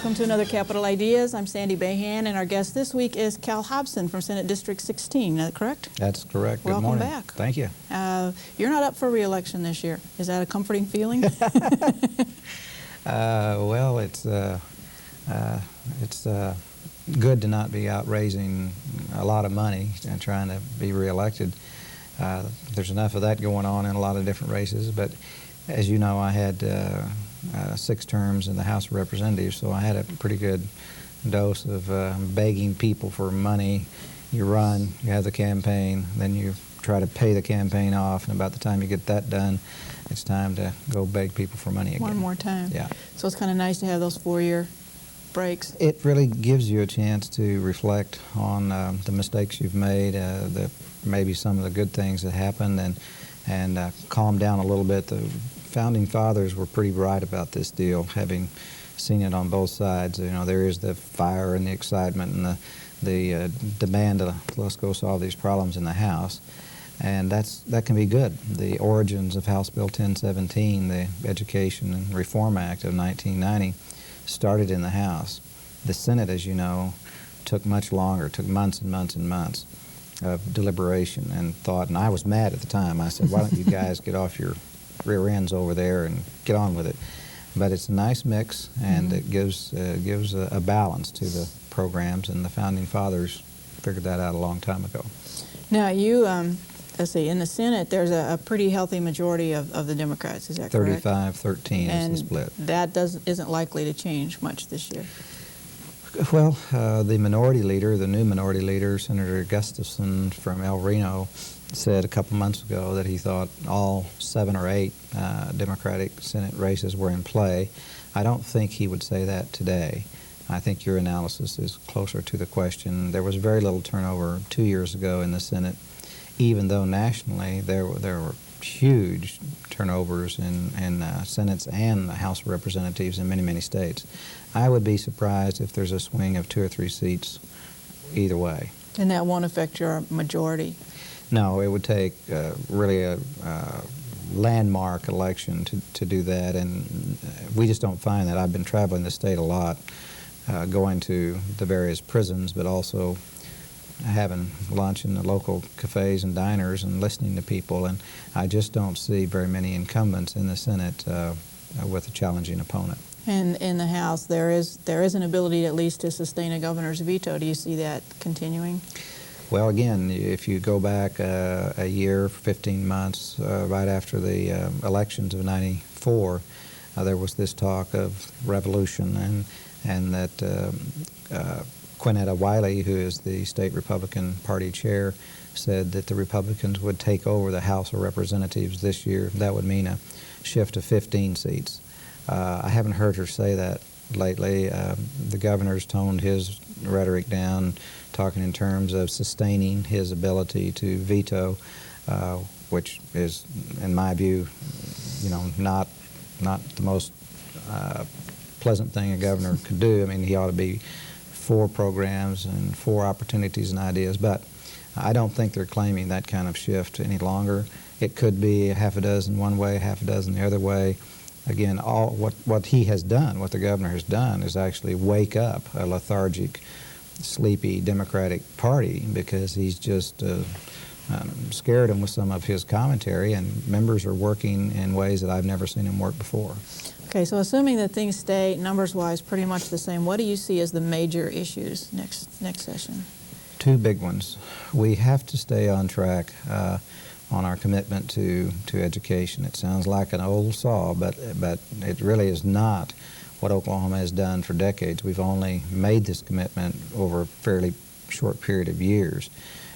Welcome to another Capital Ideas. I'm Sandy Bahan, and our guest this week is Cal Hobson from Senate District 16. Is that correct? That's correct. Good Welcome morning. back. Thank you. You're not up for re-election this year. Is that a comforting feeling? Well, it's good to not be out raising a lot of money and trying to be reelected. There's enough of that going on in a lot of different races, but as you know, I had 6 terms in the House of Representatives, so I had a pretty good dose of begging people for money. You run, you have the campaign, then you try to pay the campaign off, and about the time you get that done, it's time to go beg people for money again. One more time. Yeah. So it's kind of nice to have those 4-year breaks. It really gives you a chance to reflect on the mistakes you've made, maybe some of the good things that happened, and calm down a little bit. The Founding Fathers were pretty right about this deal, having seen it on both sides. You know, there is the fire and the excitement and the demand to let's go solve these problems in the House, and that can be good. The origins of House Bill 1017, the Education and Reform Act of 1990, started in the House. The Senate, as you know, took much longer, took months and months and months of deliberation and thought, and I was mad at the time. I said, why don't you guys get off your rear ends over there and get on with it? But it's a nice mix, and it gives a balance to the programs, and the Founding Fathers figured that out a long time ago. Now you, let's see, in the Senate there's a pretty healthy majority of the Democrats, is that correct? 35-13 is the split. That isn't likely to change much this year. Well, the minority leader, the new minority leader, Senator Gustafson from El Reno, said a couple months ago that he thought all 7 or 8 Democratic Senate races were in play. I don't think he would say that today. I think your analysis is closer to the question. There was very little turnover 2 years ago in the Senate, even though nationally there were huge turnovers in Senates and the House of Representatives in many, many states. I would be surprised if there's a swing of 2 or 3 seats either way. And that won't affect your majority? No, it would take really a landmark election to do that, and we just don't find that. I've been traveling the state a lot, going to the various prisons, but also having lunch in the local cafes and diners and listening to people, and I just don't see very many incumbents in the Senate with a challenging opponent. And in the House, there is an ability at least to sustain a governor's veto. Do you see that continuing? Well, again, if you go back a year, 15 months, right after the elections of '94, there was this talk of revolution, and that Quinetta Wiley, who is the state Republican Party chair, said that the Republicans would take over the House of Representatives this year. That would mean a shift of 15 seats. I haven't heard her say that lately. The governor's toned his rhetoric down, talking in terms of sustaining his ability to veto, which is, in my view, you know, not the most pleasant thing a governor could do. I mean, he ought to be for programs and for opportunities and ideas, but I don't think they're claiming that kind of shift any longer. It could be half a dozen one way, half a dozen the other way. Again, what he has done, what the governor has done, is actually wake up a lethargic, sleepy Democratic Party, because he's just scared them with some of his commentary, and members are working in ways that I've never seen him work before. Okay, so assuming that things stay numbers-wise pretty much the same, what do you see as the major issues next session? 2 big ones. We have to stay on track on our commitment to education. It sounds like an old saw, but it really is not what Oklahoma has done for decades. We've only made this commitment over a fairly short period of years,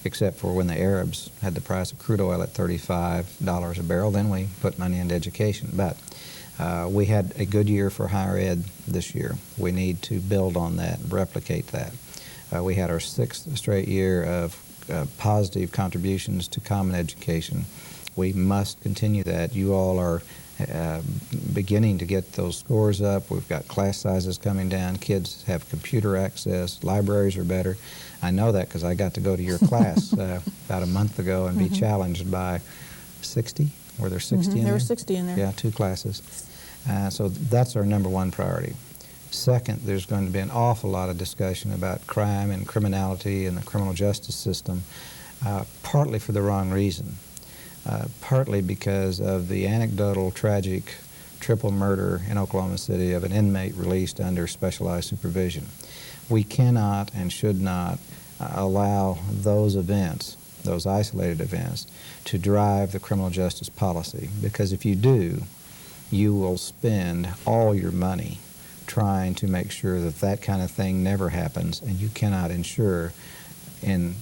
except for when the Arabs had the price of crude oil at $35 a barrel. Then we put money into education. But we had a good year for higher ed this year. We need to build on that and replicate that. We had our 6th straight year of positive contributions to common education. We must continue that. You all are beginning to get those scores up. We've got class sizes coming down. Kids have computer access. Libraries are better. I know that because I got to go to your class about a month ago and be challenged by 60. Were there 60 in there? There were 60 in there. Yeah, 2 classes. So that's our #1 priority. Second, there's going to be an awful lot of discussion about crime and criminality in the criminal justice system, partly for the wrong reason. Partly because of the anecdotal, tragic triple murder in Oklahoma City of an inmate released under specialized supervision. We cannot and should not allow those events, those isolated events, to drive the criminal justice policy, because if you do, you will spend all your money trying to make sure that that kind of thing never happens, and you cannot ensure in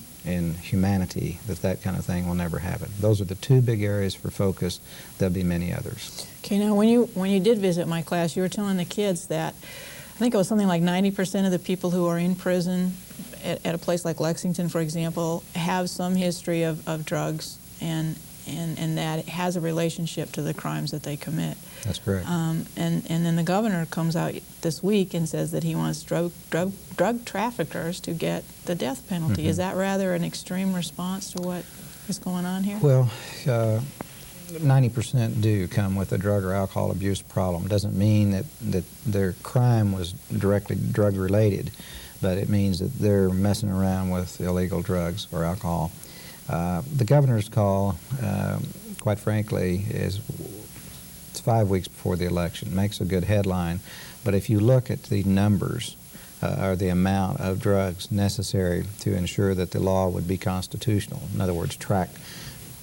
humanity that that kind of thing will never happen. Those are the two big areas for focus. There'll be many others. Okay, now when you did visit my class, you were telling the kids that I think it was something like 90% of the people who are in prison at a place like Lexington, for example, have some history of drugs, and that it has a relationship to the crimes that they commit. That's correct. And then the governor comes out this week and says that he wants drug traffickers to get the death penalty. Mm-hmm. Is that rather an extreme response to what is going on here? Well, 90% do come with a drug or alcohol abuse problem. Doesn't mean that their crime was directly drug related, but it means that they're messing around with illegal drugs or alcohol. The governor's call, quite frankly, it's 5 weeks before the election. Makes a good headline, but if you look at the numbers or the amount of drugs necessary to ensure that the law would be constitutional, in other words, track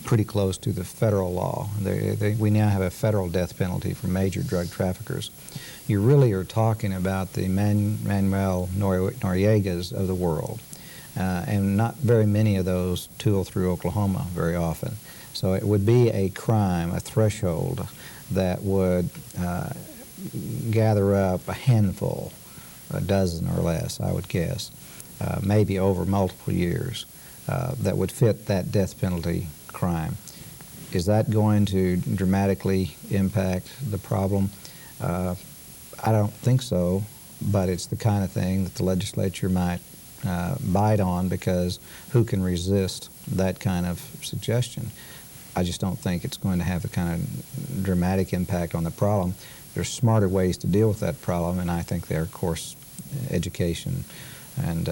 pretty close to the federal law. We now have a federal death penalty for major drug traffickers. You really are talking about the Manuel Noriegas of the world. And not very many of those tool through Oklahoma very often. So it would be a crime, a threshold, that would gather up a handful, a dozen or less, I would guess, maybe over multiple years, that would fit that death penalty crime. Is that going to dramatically impact the problem? I don't think so, but it's the kind of thing that the legislature might bite on, because who can resist that kind of suggestion? I just don't think it's going to have the kind of dramatic impact on the problem. There's smarter ways to deal with that problem, and I think they're, of course, education and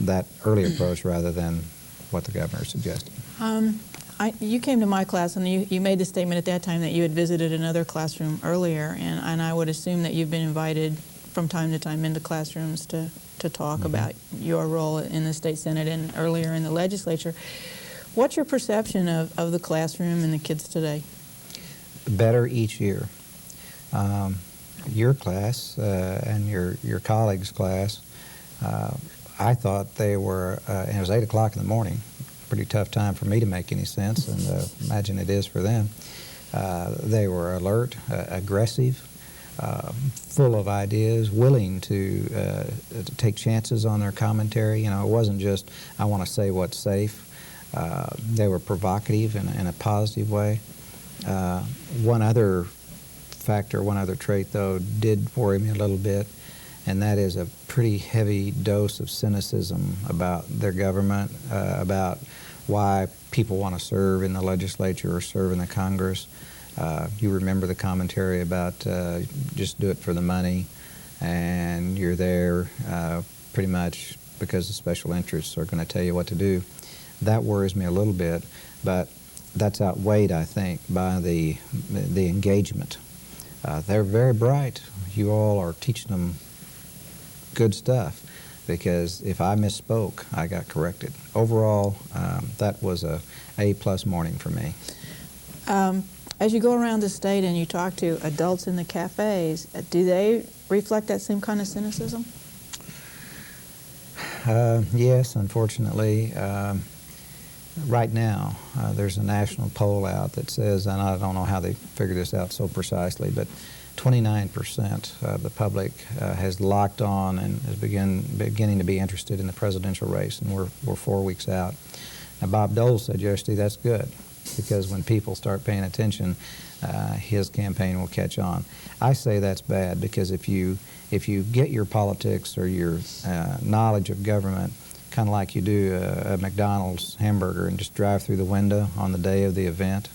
that early approach rather than what the governor suggested. You came to my class, and you made the statement at that time that you had visited another classroom earlier, and I would assume that you've been invited from time to time into classrooms to talk about your role in the state senate and earlier in the legislature. What's your perception of the classroom and the kids today? Better each year. Your class and your colleagues' class, I thought they were, and it was 8 o'clock in the morning, pretty tough time for me to make any sense, and imagine it is for them. They were alert, aggressive, full of ideas, willing to take chances on their commentary. You know, it wasn't just, I want to say what's safe. They were provocative in a positive way. One other factor, one other trait, though, did worry me a little bit, and that is a pretty heavy dose of cynicism about their government, about why people want to serve in the legislature or serve in the Congress. You remember the commentary about just do it for the money, and you're there pretty much because the special interests are going to tell you what to do. That worries me a little bit, but that's outweighed, I think, by the engagement. They're very bright. You all are teaching them good stuff, because if I misspoke, I got corrected. Overall, that was a A+ morning for me. As you go around the state and you talk to adults in the cafes, do they reflect that same kind of cynicism? Yes, unfortunately. Right now, there's a national poll out that says, and I don't know how they figure this out so precisely, but 29% of the public has locked on and is beginning to be interested in the presidential race, and we're 4 weeks out. Now, Bob Dole said yesterday that's good, because when people start paying attention, his campaign will catch on. I say that's bad, because if you get your politics or your knowledge of government kind of like you do a McDonald's hamburger and just drive through the window on the day of the event,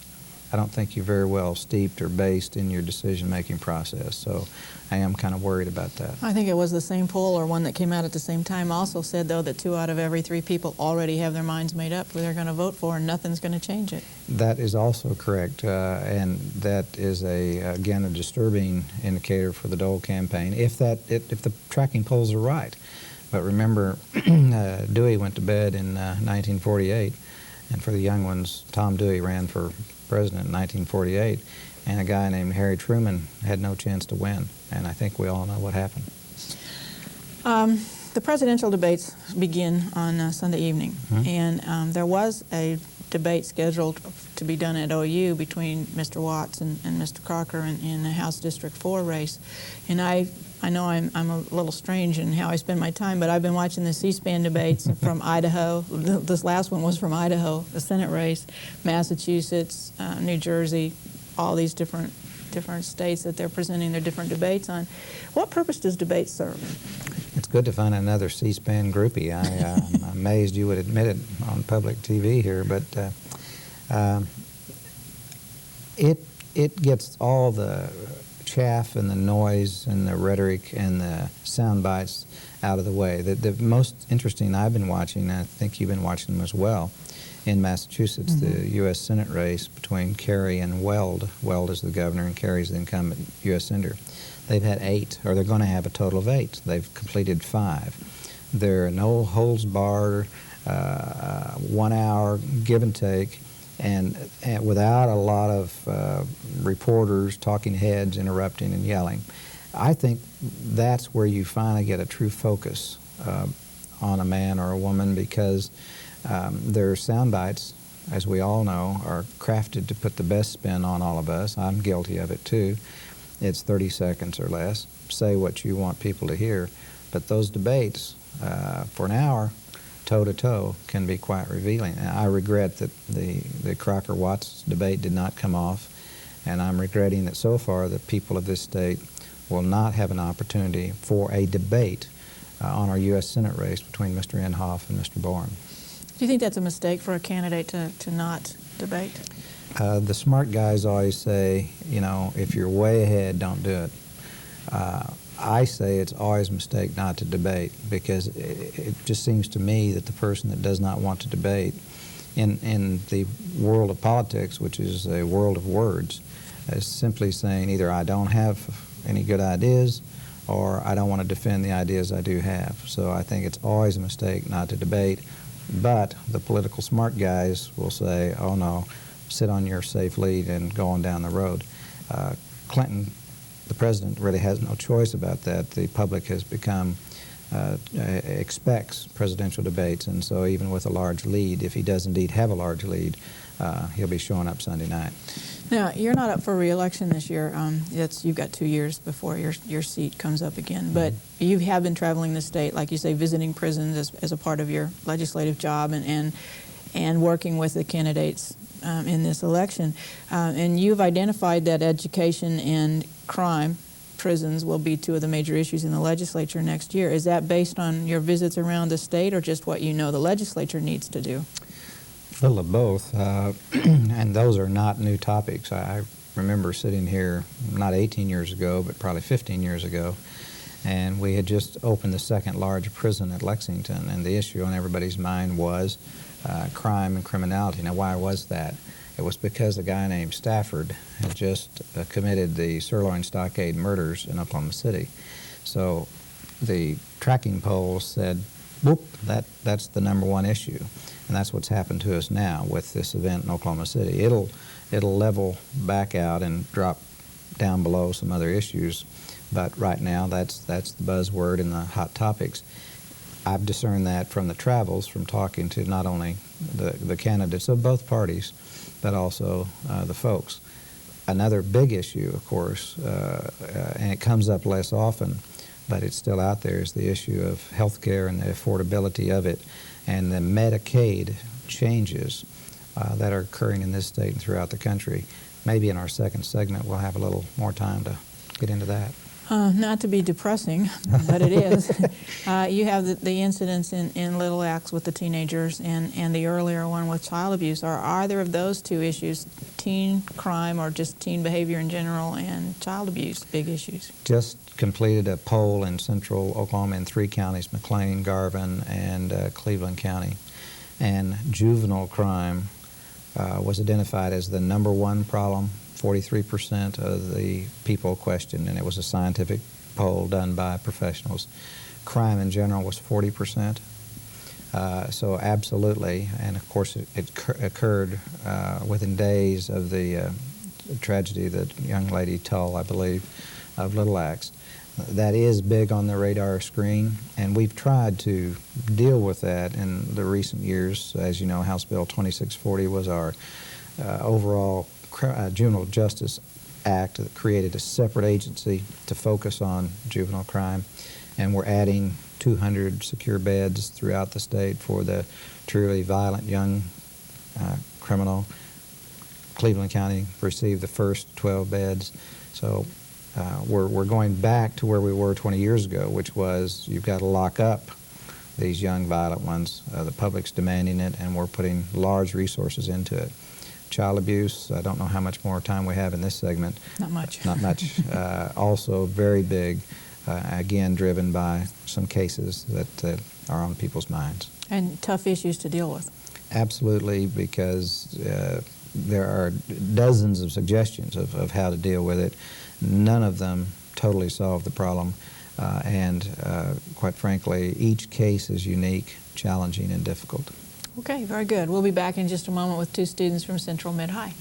I don't think you're very well steeped or based in your decision-making process. So I am kind of worried about that. I think it was the same poll or one that came out at the same time also said, though, that 2 out of every 3 people already have their minds made up who they're going to vote for, and nothing's going to change it. That is also correct, and that is again a disturbing indicator for the Dole campaign if the tracking polls are right. But remember, Dewey went to bed in 1948, and for the young ones, Tom Dewey ran for president in 1948, and a guy named Harry Truman had no chance to win, and I think we all know what happened. The presidential debates begin on Sunday evening, Mm-hmm. and there was a debate scheduled to be done at OU between Mr. Watts and Mr. Crocker in the House District 4 race. And I know I'm a little strange in how I spend my time, but I've been watching the C-SPAN debates from Idaho. This last one was from Idaho, the Senate race, Massachusetts, New Jersey, all these different states that they're presenting their different debates on. What purpose does debate serve? It's good to find another C-SPAN groupie. I'm amazed you would admit it on public TV here, but it gets all the chaff and the noise and the rhetoric and the sound bites out of the way. The most interesting I've been watching, and I think you've been watching them as well, in Massachusetts, Mm-hmm. the U.S. Senate race between Kerry and Weld. Weld is the governor and Kerry's the incumbent U.S. senator. They've had 8, or they're going to have a total of 8. They've completed 5. There are no holds barred, 1 hour give and take, and without a lot of reporters, talking heads, interrupting and yelling. I think that's where you finally get a true focus on a man or a woman, because their sound bites, as we all know, are crafted to put the best spin on all of us. I'm guilty of it too. It's 30 seconds or less. Say what you want people to hear. But those debates for an hour, toe-to-toe, can be quite revealing. And I regret that the Crocker-Watts debate did not come off, and I'm regretting that so far the people of this state will not have an opportunity for a debate on our U.S. Senate race between Mr. Inhofe and Mr. Boren. Do you think that's a mistake for a candidate to not debate? The smart guys always say, you know, if you're way ahead, don't do it. I say it's always a mistake not to debate, because it just seems to me that the person that does not want to debate in the world of politics, which is a world of words, is simply saying either I don't have any good ideas or I don't want to defend the ideas I do have. So I think it's always a mistake not to debate. But the political smart guys will say, oh no, sit on your safe lead and go on down the road. Clinton, the president, really has no choice about that. The public has become, expects presidential debates, and so even with a large lead, if he does indeed have a large lead, he'll be showing up Sunday night. Now, you're not up for re-election this year. You've got 2 years before your seat comes up again. But you have been traveling the state, like you say, visiting prisons as a part of your legislative job, and working with the candidates in this election. And you've identified that education and crime, prisons, will be 2 of the major issues in the legislature next year. Is that based on your visits around the state, or just what you know the legislature needs to do? A little of both, and those are not new topics. I remember sitting here not 18 years ago, but probably 15 years ago, and we had just opened the 2nd large prison at Lexington, and the issue on everybody's mind was crime and criminality. Now, why was that? It was because a guy named Stafford had just committed the Sirloin Stockade murders in Oklahoma City. So the tracking polls said, whoop, that's the #1 issue. And that's what's happened to us now with this event in Oklahoma City. It'll level back out and drop down below some other issues, but right now that's the buzzword and the hot topics. I've discerned that from the travels, from talking to not only the candidates of both parties, but also the folks. Another big issue, of course, and it comes up less often, but it's still out there, is the issue of health care and the affordability of it, and the Medicaid changes that are occurring in this state and throughout the country. Maybe in our second segment we'll have a little more time to get into that. Not to be depressing, but it is. You have the incidents in Little Axe with the teenagers and the earlier one with child abuse. Are either of those two issues, teen crime or just teen behavior in general and child abuse, big issues? Just completed a poll in central Oklahoma in 3 counties, McLean, Garvin, and Cleveland County. And juvenile crime was identified as the #1 problem. 43% of the people questioned, and it was a scientific poll done by professionals. Crime in general was 40%. So absolutely, and of course it occurred within days of the tragedy that young lady Tull, I believe, of Little Axe. That is big on the radar screen, and we've tried to deal with that in the recent years. As you know, House Bill 2640 was our overall Juvenile Justice Act that created a separate agency to focus on juvenile crime, and we're adding 200 secure beds throughout the state for the truly violent young criminal. Cleveland County received the first 12 beds. So we're going back to where we were 20 years ago, which was you've got to lock up these young violent ones. The public's demanding it, and we're putting large resources into it. Child abuse, I don't know how much more time we have in this segment. Not much. Not much. Also very big, again, driven by some cases that are on people's minds. And tough issues to deal with. Absolutely, because there are dozens of suggestions of how to deal with it. None of them totally solve the problem, and quite frankly, each case is unique, challenging, and difficult. Okay, very good. We'll be back in just a moment with 2 students from Central Mid-High.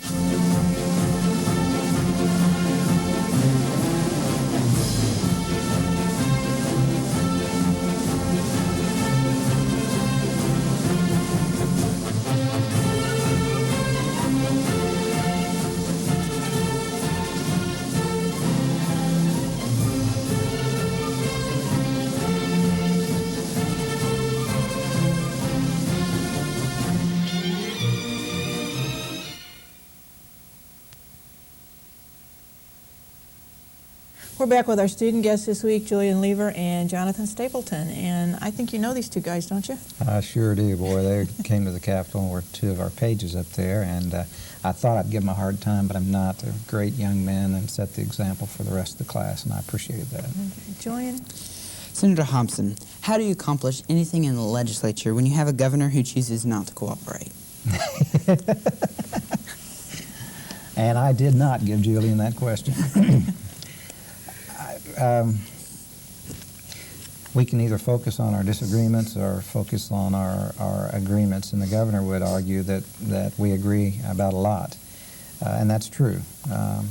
We're back with our student guests this week, Julian Lever and Jonathan Stapleton. And I think you know these 2 guys, don't you? I sure do, boy. They came to the Capitol and were 2 of our pages up there, and I thought I'd give them a hard time, but I'm not. They're great young men and set the example for the rest of the class, and I appreciated that. Okay. Julian? Senator Hobson, how do you accomplish anything in the legislature when you have a governor who chooses not to cooperate? And I did not give Julian that question. We can either focus on our disagreements or focus on our agreements, and the governor would argue that we agree about a lot, and that's true.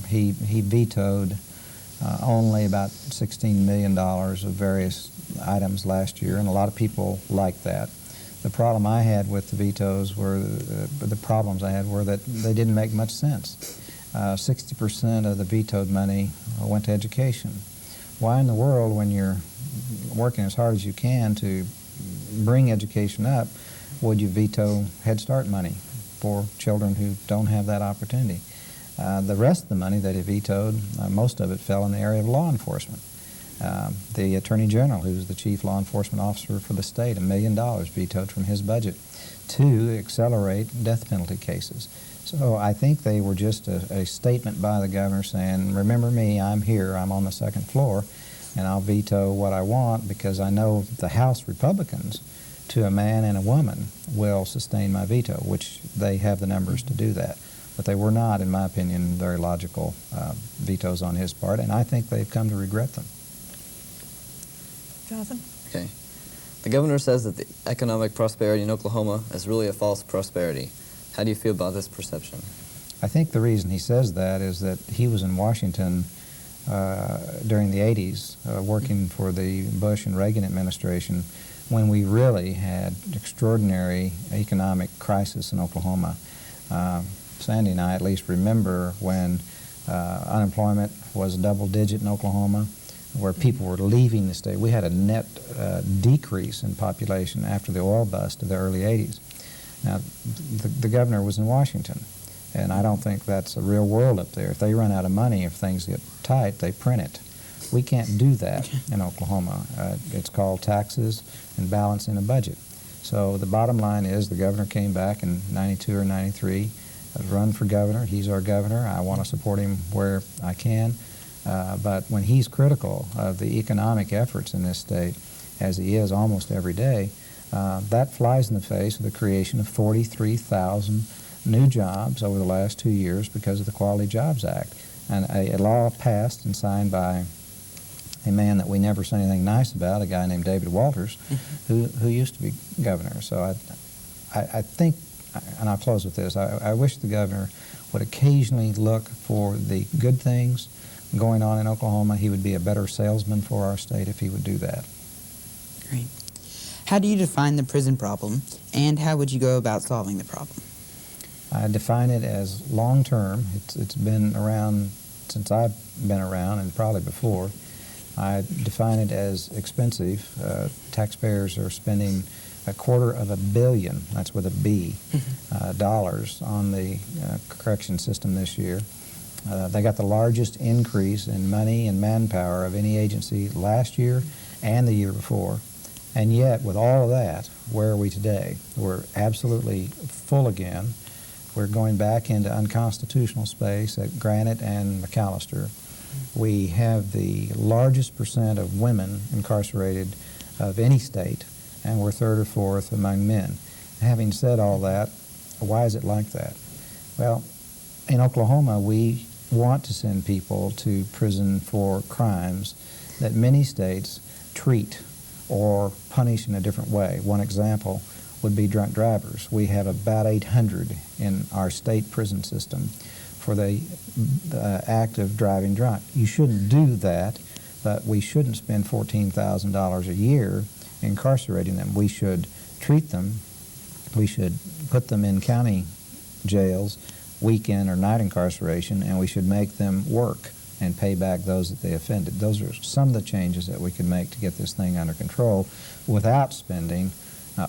He vetoed only about $16 million of various items last year, and a lot of people liked that. The problem I had with the vetoes were, the problems I had were that they didn't make much sense. 60% of the vetoed money went to education. Why in the world, when you're working as hard as you can to bring education up, would you veto Head Start money for children who don't have that opportunity? The rest of the money that he vetoed, most of it fell in the area of law enforcement. The Attorney General, who's the chief law enforcement officer for the state, $1 million vetoed from his budget to accelerate death penalty cases. So I think they were just a statement by the governor saying, remember me, I'm here, I'm on the 2nd floor, and I'll veto what I want because I know the House Republicans, to a man and a woman, will sustain my veto, which they have the numbers to do that. But they were not, in my opinion, very logical vetoes on his part, and I think they've come to regret them. Jonathan? Okay. The governor says that the economic prosperity in Oklahoma is really a false prosperity. How do you feel about this perception? I think the reason he says that is that he was in Washington during the 80s working for the Bush and Reagan administration when we really had extraordinary economic crisis in Oklahoma. Sandy and I at least remember when unemployment was double-digit in Oklahoma, where people were leaving the state. We had a net decrease in population after the oil bust of the early 80s. Now, the governor was in Washington, and I don't think that's a real world up there. If they run out of money, if things get tight, they print it. We can't do that in Oklahoma. It's called taxes and balancing a budget. So the bottom line is the governor came back in 92 or 93, run for governor. He's our governor. I want to support him where I can. But when he's critical of the economic efforts in this state, as he is almost every day, that flies in the face of the creation of 43,000 new jobs over the last 2 years because of the Quality Jobs Act. And a law passed and signed by a man that we never said anything nice about, a guy named David Walters, who used to be governor. So I think, and I'll close with this, I wish the governor would occasionally look for the good things going on in Oklahoma. He would be a better salesman for our state if he would do that. Great. How do you define the prison problem, and how would you go about solving the problem? I define it as long-term. It's been around since I've been around, and probably before. I define it as expensive. Taxpayers are spending $250 million, that's with a B, dollars on the correction system this year. They got the largest increase in money and manpower of any agency last year and the year before. And yet, with all of that, where are we today? We're absolutely full again. We're going back into unconstitutional space at Granite and McAllister. We have the largest percent of women incarcerated of any state, and we're third or fourth among men. Having said all that, why is it like that? Well, in Oklahoma, we want to send people to prison for crimes that many states treat or punish in a different way. One example would be drunk drivers. We have about 800 in our state prison system for the act of driving drunk. You shouldn't do that, but we shouldn't spend $14,000 a year incarcerating them. We should treat them. We should put them in county jails, weekend or night incarceration, and we should make them work and pay back those that they offended. Those are some of the changes that we could make to get this thing under control without spending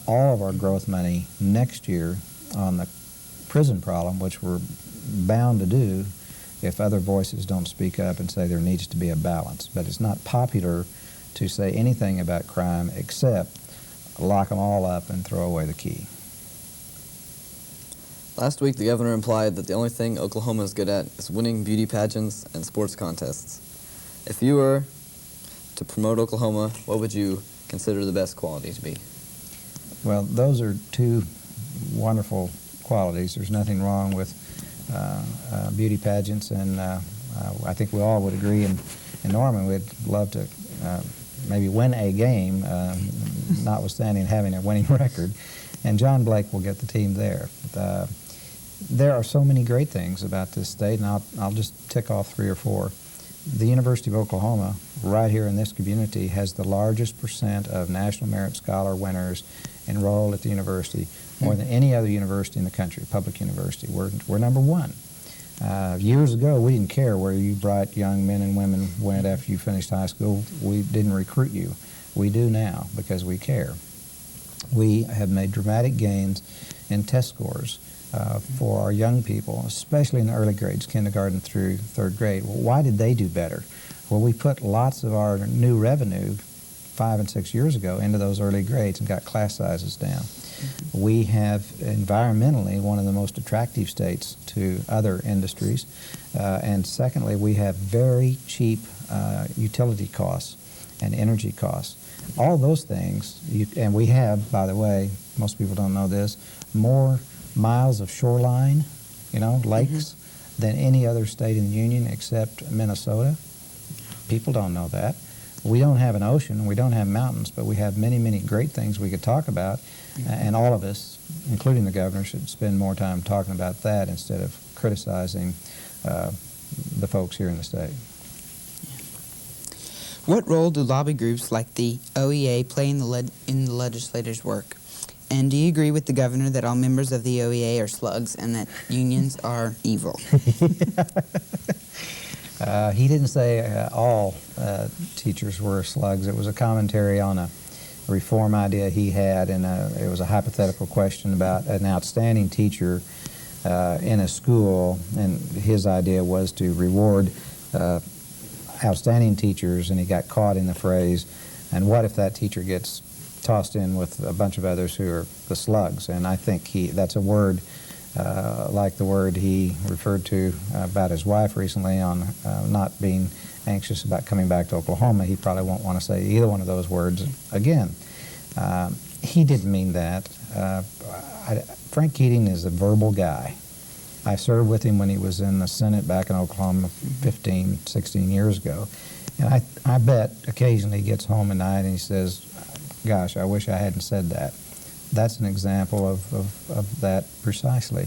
all of our growth money next year on the prison problem, which we're bound to do if other voices don't speak up and say there needs to be a balance. But it's not popular to say anything about crime except lock them all up and throw away the key. Last week, the governor implied that the only thing Oklahoma is good at is winning beauty pageants and sports contests. If you were to promote Oklahoma, what would you consider the best quality to be? Well, those are two wonderful qualities. There's nothing wrong with beauty pageants, and I think we all would agree in Norman we'd love to maybe win a game, notwithstanding having a winning record, and John Blake will get the team there. There are so many great things about this state, and I'll just tick off 3 or 4. The University of Oklahoma, right here in this community, has the largest percent of National Merit Scholar winners enrolled at the university, more than any other university in the country, public university. We're number 1. Years ago, we didn't care where you bright young men and women went after you finished high school. We didn't recruit you. We do now because we care. We have made dramatic gains in test scores for our young people, especially in the early grades, kindergarten through 3rd grade. Well, why did they do better? Well, we put lots of our new revenue 5 and 6 years ago into those early grades and got class sizes down. We have environmentally one of the most attractive states to other industries. And secondly, we have very cheap utility costs and energy costs. All those things, and we have, by the way, most people don't know this, more miles of shoreline, lakes, than any other state in the union except Minnesota. People don't know that. We don't have an ocean, we don't have mountains, but we have many, many great things we could talk about, and all of us, including the governor, should spend more time talking about that instead of criticizing the folks here in the state. What role do lobby groups like the OEA play in the legislator's work? And do you agree with the governor that all members of the OEA are slugs and that unions are evil? He didn't say all teachers were slugs. It was a commentary on a reform idea he had, and it was a hypothetical question about an outstanding teacher in a school, and his idea was to reward outstanding teachers, and he got caught in the phrase, and what if that teacher gets tossed in with a bunch of others who are the slugs? And I think that's a word like the word he referred to about his wife recently on not being anxious about coming back to Oklahoma. He probably won't want to say either one of those words again. He didn't mean that. Frank Keating is a verbal guy. I served with him when he was in the Senate back in Oklahoma 15, 16 years ago. And I bet occasionally he gets home at night and he says, gosh, I wish I hadn't said that. That's an example of that precisely.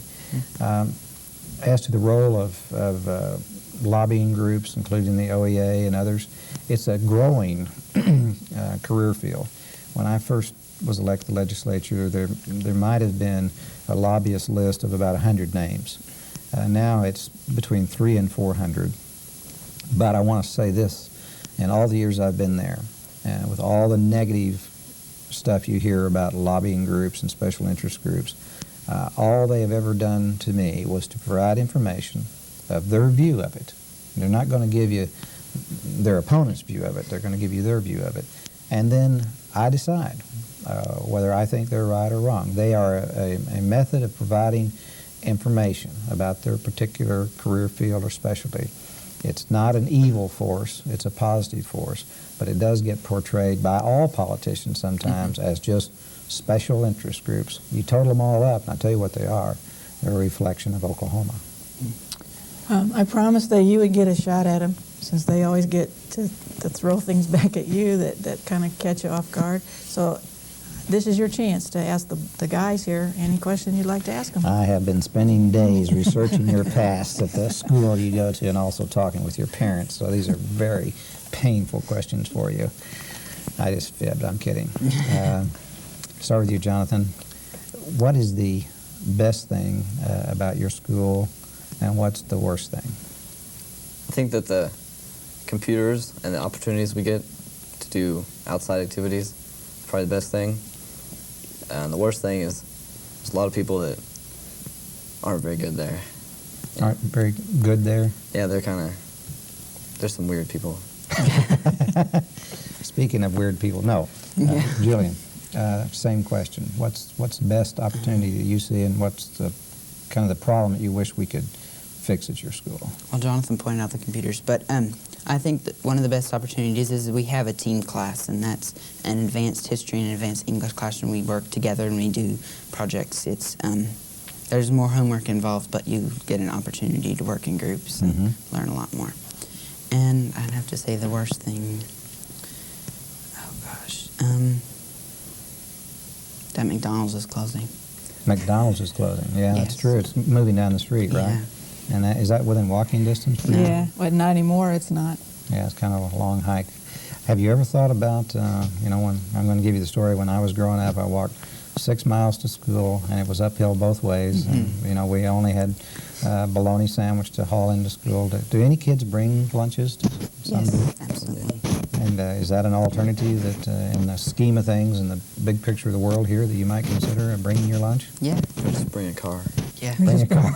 As to the role of lobbying groups, including the OEA and others, it's a growing career field. When I first was elected to the legislature, there might have been a lobbyist list of about 100 names. Now it's between 300 and 400. But I want to say this, in all the years I've been there, and with all the negative stuff you hear about lobbying groups and special interest groups, all they have ever done to me was to provide information of their view of it. They're not going to give you their opponent's view of it. They're going to give you their view of it. And then I decide whether I think they're right or wrong. They are a method of providing information about their particular career field or specialty. It's not an evil force, it's a positive force, but it does get portrayed by all politicians sometimes as just special interest groups. You total them all up, and I tell you what they are. They're a reflection of Oklahoma. I promised that you would get a shot at them, since they always get to throw things back at you that kind of catch you off guard. So this is your chance to ask the guys here any question you'd like to ask them. I have been spending days researching your past at the school you go to and also talking with your parents, so these are very painful questions for you. I just fibbed, I'm kidding. Start with you, Jonathan. What is the best thing about your school, and what's the worst thing? I think that the computers and the opportunities we get to do outside activities is probably the best thing. And the worst thing is there's a lot of people that aren't very good there. Aren't very good there? Yeah, there's some weird people. Speaking of weird people, no. Jillian, same question. What's the best opportunity that you see, and what's the kind of the problem that you wish we could fix at your school? Well, Jonathan pointed out the computers, but I think that one of the best opportunities is we have a team class, and that's an advanced history and advanced English classroom. We work together and we do projects. It's there's more homework involved, but you get an opportunity to work in groups and learn a lot more. And I'd have to say the worst thing, oh gosh, that McDonald's is closing. McDonald's is closing. Yeah, Yes. that's true. It's moving down the street, right? Yeah. And is that within walking distance? No. Yeah, but not anymore, it's not. Yeah, it's kind of a long hike. Have you ever thought about, when I'm going to give you the story, when I was growing up, I walked 6 miles to school, and it was uphill both ways. And, we only had bologna sandwich to haul into school. Do any kids bring lunches to some Yes, group? absolutely. And is that an alternative that, in the scheme of things, in the big picture of the world here, that you might consider bringing your lunch? Yeah. Just bring a car. Yeah. Bring a car.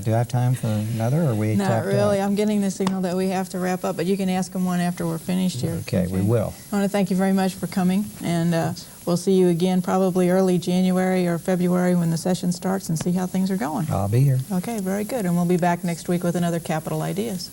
Do I have time for another, or are we Not tapped really. out? I'm getting the signal that we have to wrap up, but you can ask them one after we're finished here. Okay, we will. I want to thank you very much for coming, and we'll see you again probably early January or February when the session starts and see how things are going. I'll be here. Okay, very good. And we'll be back next week with another Capital Ideas.